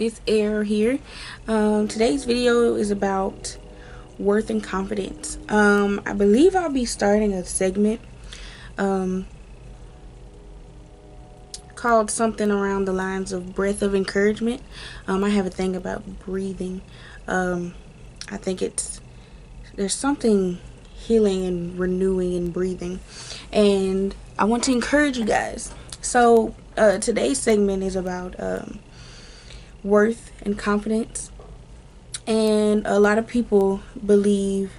It's Air here. Today's video is about worth and confidence. I believe I'll be starting a segment called something around the lines of breath of encouragement. I have a thing about breathing. I think there's something healing and renewing in breathing, and I want to encourage you guys. So today's segment is about worth and confidence. And a lot of people believe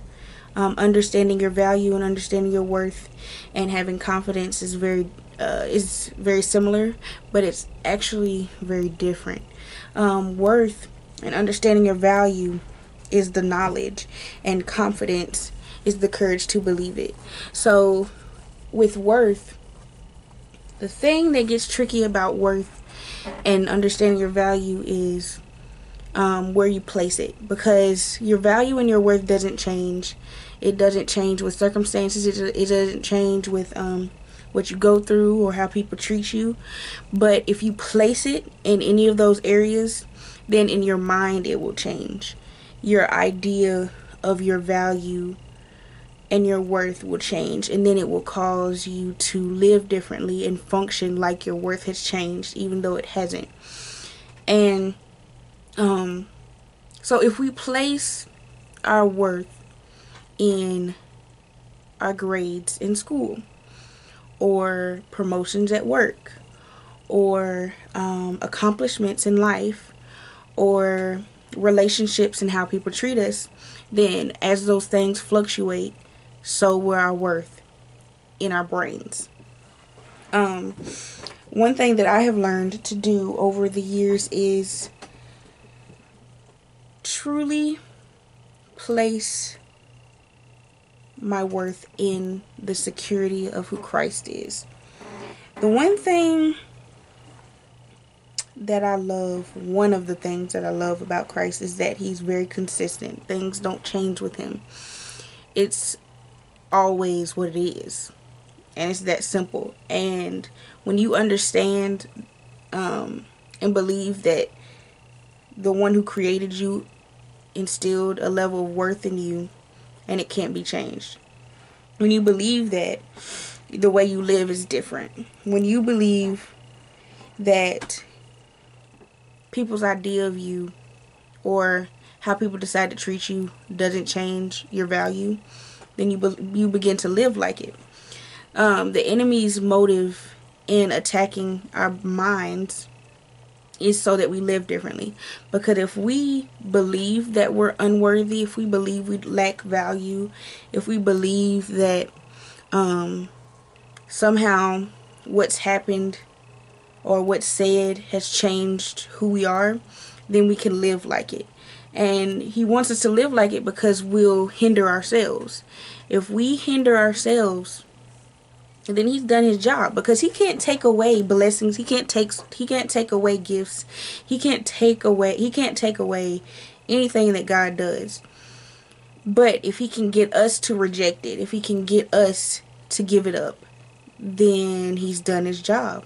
understanding your value and understanding your worth and having confidence is very similar, but it's actually very different. Worth and understanding your value is the knowledge, and confidence is the courage to believe it. So with worth, the thing that gets tricky about worth and understanding your value is where you place it, because your value and your worth doesn't change. It doesn't change with circumstances. It doesn't change with what you go through or how people treat you. But if you place it in any of those areas, then in your mind it will change. Your idea of your value and your worth will change, and then it will cause you to live differently and function like your worth has changed, even though it hasn't. And so if we place our worth in our grades in school, or promotions at work, or accomplishments in life, or relationships and how people treat us, then as those things fluctuate, so will our worth in our brains. One thing that I have learned to do over the years is truly place my worth in the security of who Christ is. The one thing that I love, one of the things that I love about Christ is that he's very consistent. Things don't change with him. It's always what it is, and it's that simple. And when you understand and believe that the one who created you instilled a level of worth in you and it can't be changed, when you believe that the way you live is different, when you believe that people's idea of you or how people decide to treat you doesn't change your value, then you begin to live like it. The enemy's motive in attacking our minds is so that we live differently. Because if we believe that we're unworthy, if we believe we lack value, if we believe that somehow what's happened or what's said has changed who we are, then we can live like it. And he wants us to live like it because we'll hinder ourselves. If we hinder ourselves, then he's done his job, because he can't take away blessings. He can't take away gifts. He can't take away anything that God does. But if he can get us to reject it, if he can get us to give it up, then he's done his job.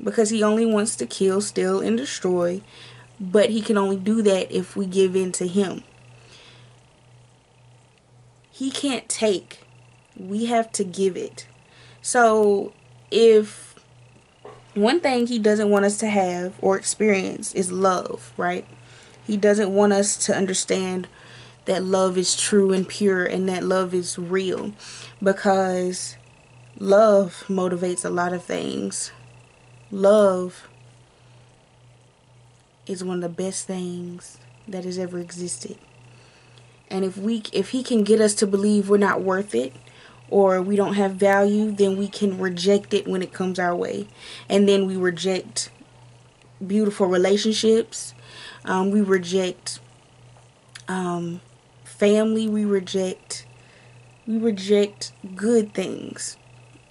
Because he only wants to kill, steal, and destroy. But he can only do that if we give in to him. He can't take. We have to give it. So if one thing he doesn't want us to have or experience is love, right? He doesn't want us to understand that love is true and pure and that love is real, because love motivates a lot of things. Love is one of the best things that has ever existed. And if he can get us to believe we're not worth it or we don't have value, then we can reject it when it comes our way. And then we reject beautiful relationships. We reject family. We reject good things.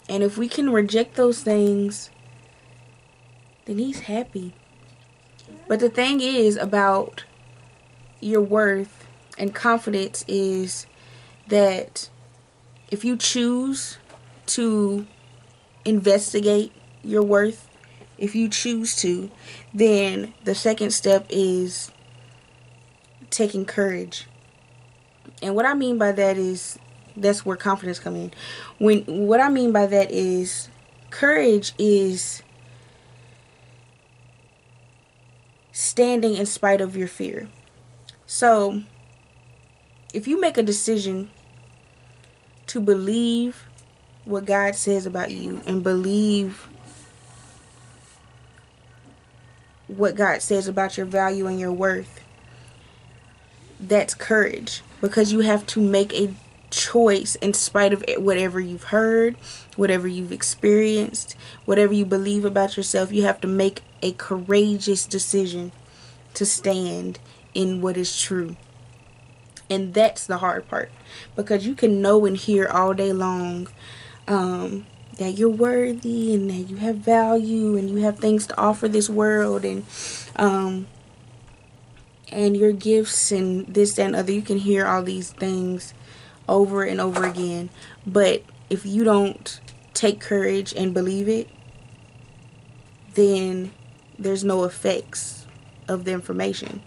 And if we can reject those things, then he's happy. But the thing is about your worth and confidence is that if you choose to investigate your worth if you choose to, then the second step is taking courage. And what I mean by that is, that's where confidence comes in. What I mean by that is, courage is standing in spite of your fear. So, if you make a decision to believe what God says about you and believe what God says about your value and your worth, that's courage, because you have to make a choice in spite of whatever you've heard, whatever you've experienced, whatever you believe about yourself. You have to make a courageous decision to stand in what is true. And that's the hard part, because you can know and hear all day long that you're worthy and that you have value and you have things to offer this world, and your gifts and this, that, and other. You can hear all these things over and over again. But if you don't take courage and believe it, then there's no effects of the information.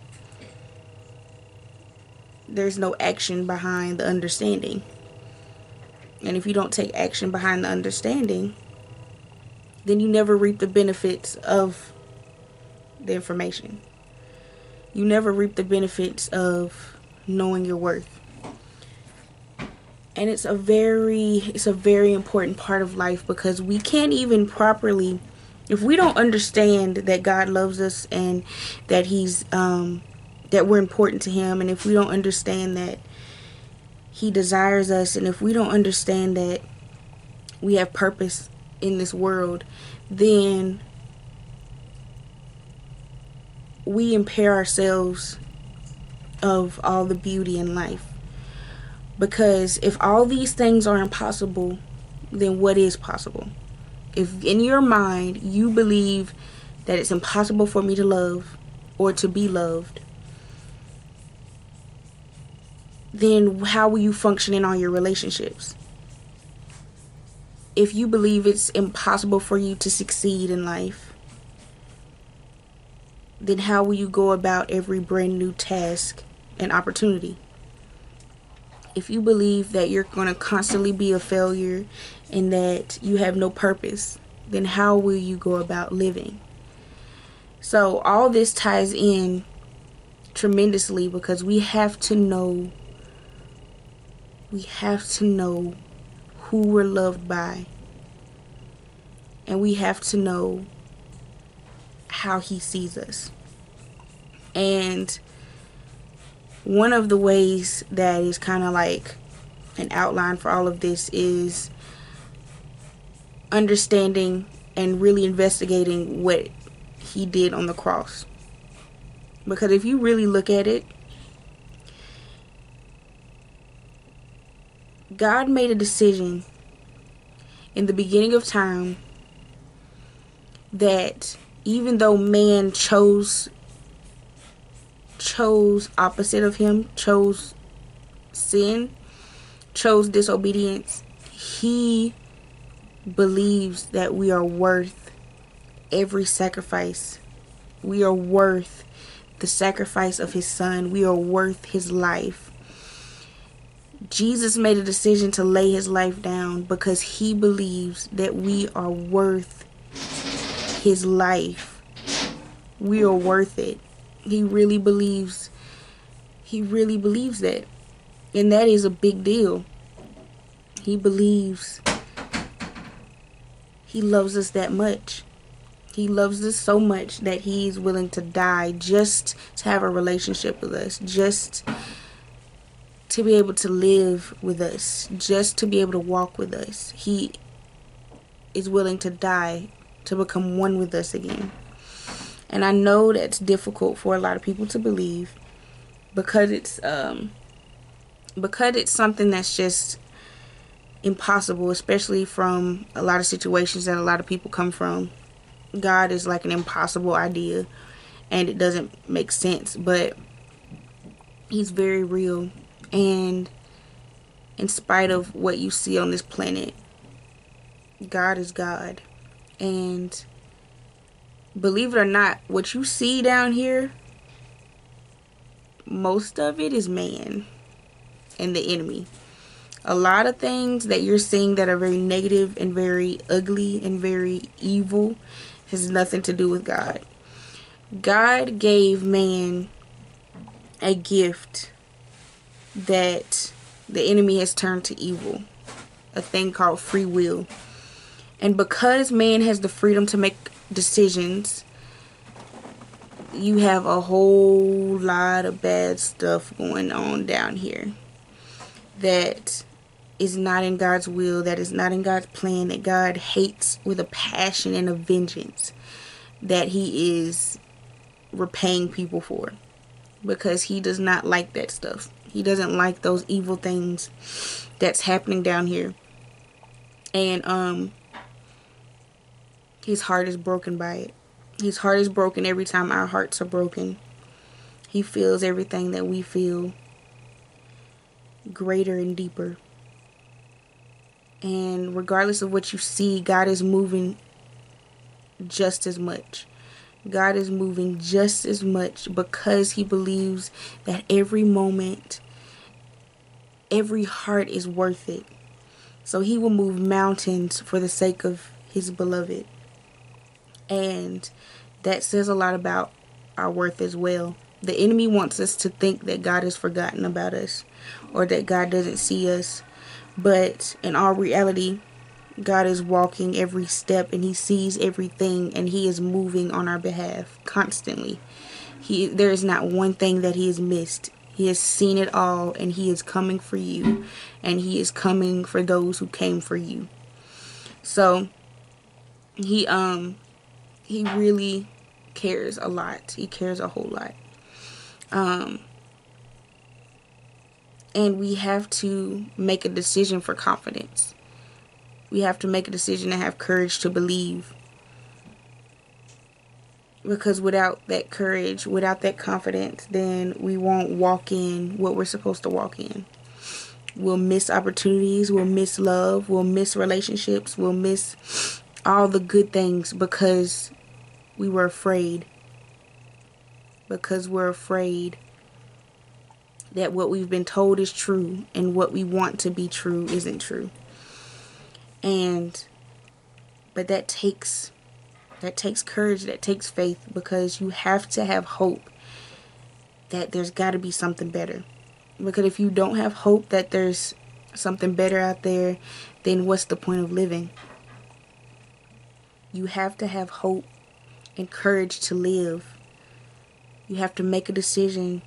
There's no action behind the understanding. And if you don't take action behind the understanding, then you never reap the benefits of the information. You never reap the benefits of knowing your worth. And it's a very important part of life, because we can't even properly, if we don't understand that God loves us and that that we're important to Him, and if we don't understand that He desires us, and if we don't understand that we have purpose in this world, then we impair ourselves of all the beauty in life. Because if all these things are impossible, then what is possible? If in your mind you believe that it's impossible for me to love or to be loved, then how will you function in all your relationships? If you believe it's impossible for you to succeed in life, then how will you go about every brand new task and opportunity? If you believe that you're going to constantly be a failure and that you have no purpose, then how will you go about living? So all this ties in tremendously, because we have to know who we're loved by, and we have to know how He sees us. And one of the ways that is kind of like an outline for all of this is understanding and really investigating what He did on the cross. Because if you really look at it, God made a decision in the beginning of time that even though man chose opposite of Him, chose sin, chose disobedience, He believes that we are worth every sacrifice. We are worth the sacrifice of His Son. We are worth His life. Jesus made a decision to lay His life down because He believes that we are worth His life. We are worth it. He really believes that. And that is a big deal. He believes He loves us that much. He loves us so much that He's willing to die just to have a relationship with us, just to be able to live with us, just to be able to walk with us. He is willing to die to become one with us again. And I know that's difficult for a lot of people to believe, because it's something that's just impossible, especially from a lot of situations that a lot of people come from. God is like an impossible idea, and it doesn't make sense, but He's very real. And in spite of what you see on this planet, God is God. And believe it or not, what you see down here, most of it is man and the enemy. A lot of things that you're seeing that are very negative and very ugly and very evil has nothing to do with God. God gave man a gift that the enemy has turned to evil, a thing called free will. And because man has the freedom to make decisions, you have a whole lot of bad stuff going on down here that is not in God's will, that is not in God's plan, that God hates with a passion and a vengeance, that he is repaying people for, because he does not like that stuff. He doesn't like those evil things that's happening down here. And his heart is broken by it. His heart is broken every time our hearts are broken. He feels everything that we feel, greater and deeper. And regardless of what you see, God is moving just as much. God is moving just as much because he believes that every moment, every heart is worth it. So he will move mountains for the sake of his beloved. And that says a lot about our worth as well. The enemy wants us to think that God has forgotten about us or that God doesn't see us. But in all reality, God is walking every step and he sees everything and he is moving on our behalf constantly. There is not one thing that he has missed. He has seen it all and he is coming for you, and he is coming for those who came for you. So he really cares a lot. He cares a whole lot. And we have to make a decision for confidence. We have to make a decision to have courage to believe. Because without that courage, without that confidence, then we won't walk in what we're supposed to walk in. We'll miss opportunities, we'll miss love, we'll miss relationships, we'll miss all the good things because we were afraid. Because we're afraid that what we've been told is true and what we want to be true isn't true. But that takes courage, that takes faith, because you have to have hope that there's got to be something better. Because if you don't have hope that there's something better out there, then what's the point of living? You have to have hope and courage to live. You have to make a decision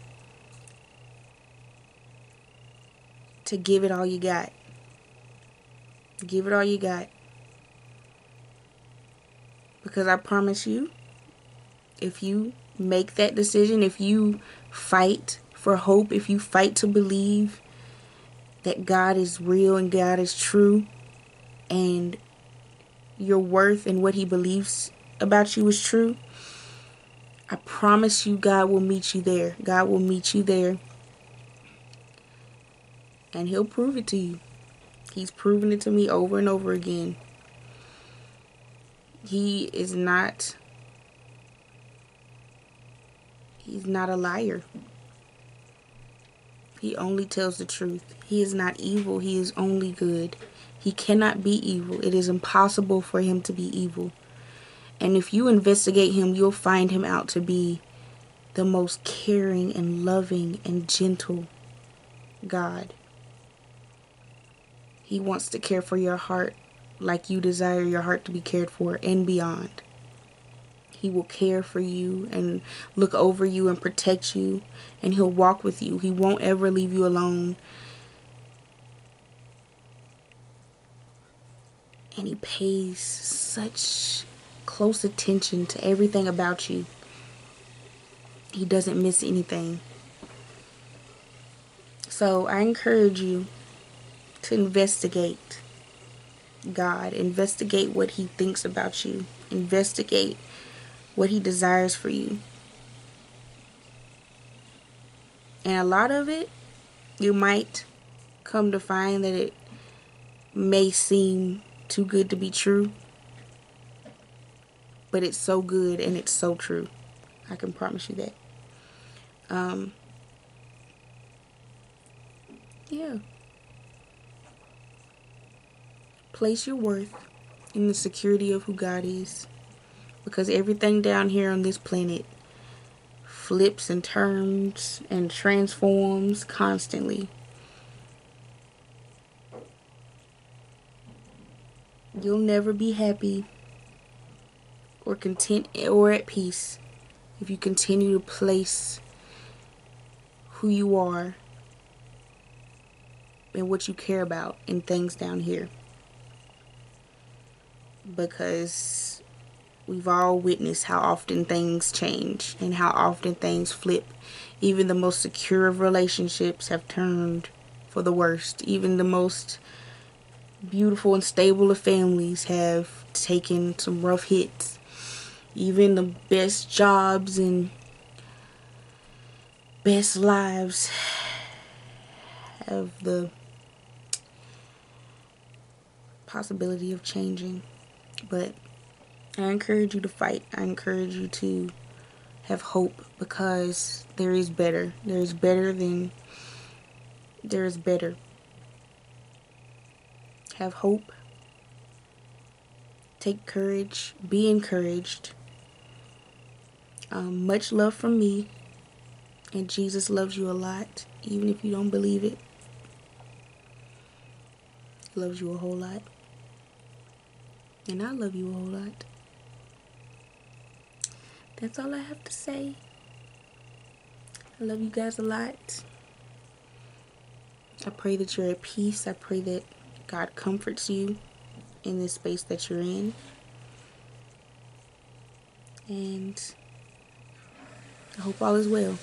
to give it all you got. Give it all you got. Because I promise you, if you make that decision, if you fight for hope, if you fight to believe that God is real and God is true and your worth and what he believes about you is true, I promise you God will meet you there. God will meet you there. And he'll prove it to you. He's proven it to me over and over again. He's not a liar. He only tells the truth. He is not evil. He is only good. He cannot be evil. It is impossible for him to be evil. And if you investigate him, you'll find him out to be the most caring and loving and gentle God. He wants to care for your heart like you desire your heart to be cared for and beyond. He will care for you and look over you and protect you, and he'll walk with you. He won't ever leave you alone. And he pays such close attention to everything about you. He doesn't miss anything. So I encourage you to investigate God. Investigate what he thinks about you. Investigate what he desires for you. And a lot of it, you might come to find that it may seem too good to be true. but it's so good and it's so true. I can promise you that. Yeah. Place your worth in the security of who God is, because everything down here on this planet flips and turns and transforms constantly. You'll never be happy or content or at peace if you continue to place who you are and what you care about in things down here. Because we've all witnessed how often things change and how often things flip. Even the most secure of relationships have turned for the worst. Even the most beautiful and stable of families have taken some rough hits. Even the best jobs and best lives have the possibility of changing. But I encourage you to fight. I encourage you to have hope, because there is better. There is better. Have hope. Take courage. Be encouraged. Much love from me. And Jesus loves you a lot, even if you don't believe it. He loves you a whole lot. And I love you a whole lot. That's all I have to say. I love you guys a lot. I pray that you're at peace. I pray that God comforts you in this space that you're in. And I hope all is well.